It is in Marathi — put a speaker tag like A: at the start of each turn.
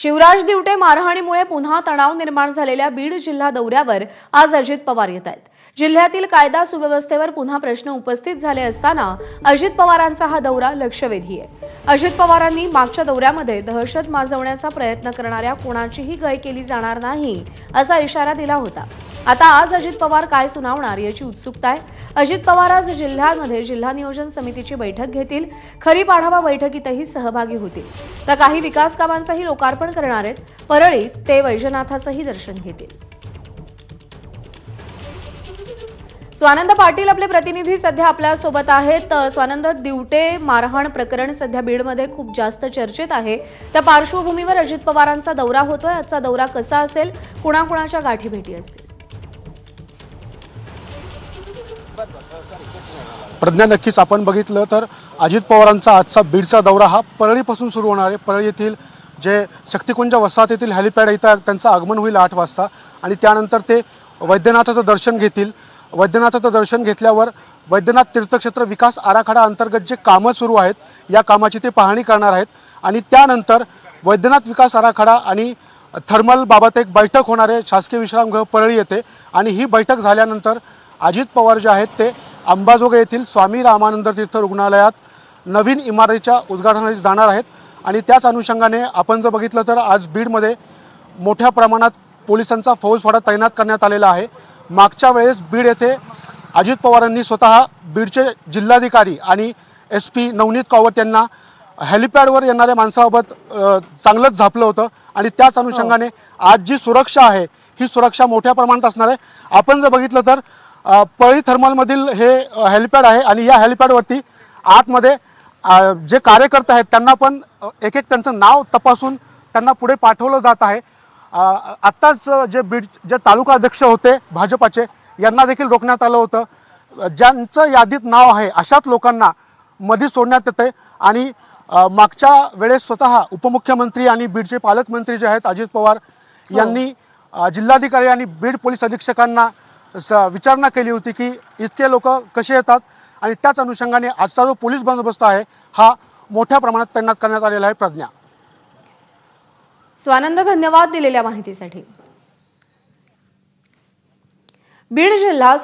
A: शिवराज दिवटे मारहाणीमुळे पुन्हा तणाव निर्माण झालेल्या बीड जिल्हा दौऱ्यावर आज अजित पवार येत आहेत। जिल्ह्यातील कायदा सुव्यवस्थेवर पुन्हा प्रश्न उपस्थित झाले असताना अजित पवारांचा हा दौरा लक्षवेधी आहे। अजित पवारांनी मागच्या दौऱ्यामध्ये दहशत माजवण्याचा प्रयत्न करणाऱ्या कोणाचीही गय केली जाणार नाही असा इशारा दिला होता। आता आज अजित पवार काय सुनावणार याची उत्सुकता आहे। अजित पवार आज जिल्ह्यामध्ये जिल्हा नियोजन समितीची बैठक घेतील। खरीप आढावा बैठकीतही सहभागी होतील। तर काही विकास कामांचंही लोकार्पण करणार आहेत। परळीत ते वैजनाथाचंही दर्शन घेतील। स्वानंद पाटील आपले प्रतिनिधी सध्या आपल्या सोबत आहेत। स्वानंद, दिवटे मारहाण प्रकरण सध्या बीडमध्ये खूप जास्त चर्चेत आहे। त्या पार्श्वभूमीवर अजित पवारांचा दौरा होतोय। आजचा दौरा कसा असेल, कुणाकुणाच्या गाठीभेटी असतील?
B: प्रज्ञा, नक्कीच आपण बघितलं तर अजित पवारांचा आजचा बीडचा दौरा हा परळीपासून सुरू होणार आहे। परळी येथील जे शक्तिकुंज वसाहतीतील हेलिपॅड इथं त्यांचं आगमन होईल 8 वाजता आणि त्यानंतर ते वैद्यनाथाचं दर्शन घेतील। वैद्यनाथाचं दर्शन घेतल्यावर वैद्यनाथ तीर्थक्षेत्र विकास आराखडा अंतर्गत जे कामं सुरू आहेत या कामाची ते पाहणी करणार आहेत आणि त्यानंतर वैद्यनाथ विकास आराखडा आणि थर्मल बाबत एक बैठक होणार आहे शासकीय विश्रामगृह परळी येथे। आणि ही बैठक झाल्यानंतर अजित पवार जे आहेत ते अंबाजोगाई येथील स्वामी रामानंद तीर्थ रुग्णालयात नवीन इमारतीच्या उद्घाटनासाठी जाणार आहेत। आणि त्याच अनुषंगाने आपण जर बघितलं तर आज बीडमध्ये मोठ्या प्रमाणात पोलिसांचा फौजफाटा तैनात करण्यात आलेला आहे। मागच्या वेळेस बीड येथे अजित पवारांनी स्वतः बीडचे जिल्हाधिकारी आणि SP नवनीत कावत यांना हेलिपॅडवर येणाऱ्या माणसाबाबत चांगलंच झापलं होतं आणि त्याच अनुषंगाने आज जी सुरक्षा आहे ही सुरक्षा मोठ्या प्रमाणात असणार आहे। आपण जर बघितलं तर परळी थर्मलमधील हे हेलिपॅड आहे आणि या हेलिपॅडवरती आतमध्ये जे कार्यकर्ते आहेत त्यांना पण एक एक त्यांचं नाव तपासून त्यांना पुढे पाठवलं जात आहे। आत्ताच जे तालुका अध्यक्ष होते भाजपाचे यांना देखील रोखण्यात आलं होतं। ज्यांचं यादीत नाव आहे अशाच लोकांना मध्ये सोडण्यात येते आणि मागच्या वेळेस स्वतः उपमुख्यमंत्री आणि बीडचे पालकमंत्री जे आहेत अजित पवार यांनी जिल्हाधिकारी आणि बीड पोलीस अधीक्षकांना विचारणा केली होती की इतके लोक कसे येतात आणि त्याच अनुषंगाने आजचा जो पोलीस बंदोबस्त आहे हा मोठ्या प्रमाणात तैनात करण्यात आलेला आहे। प्रज्ञा,
A: स्वानंद, धन्यवाद दिलेल्या माहितीसाठी। बीड जिल्हा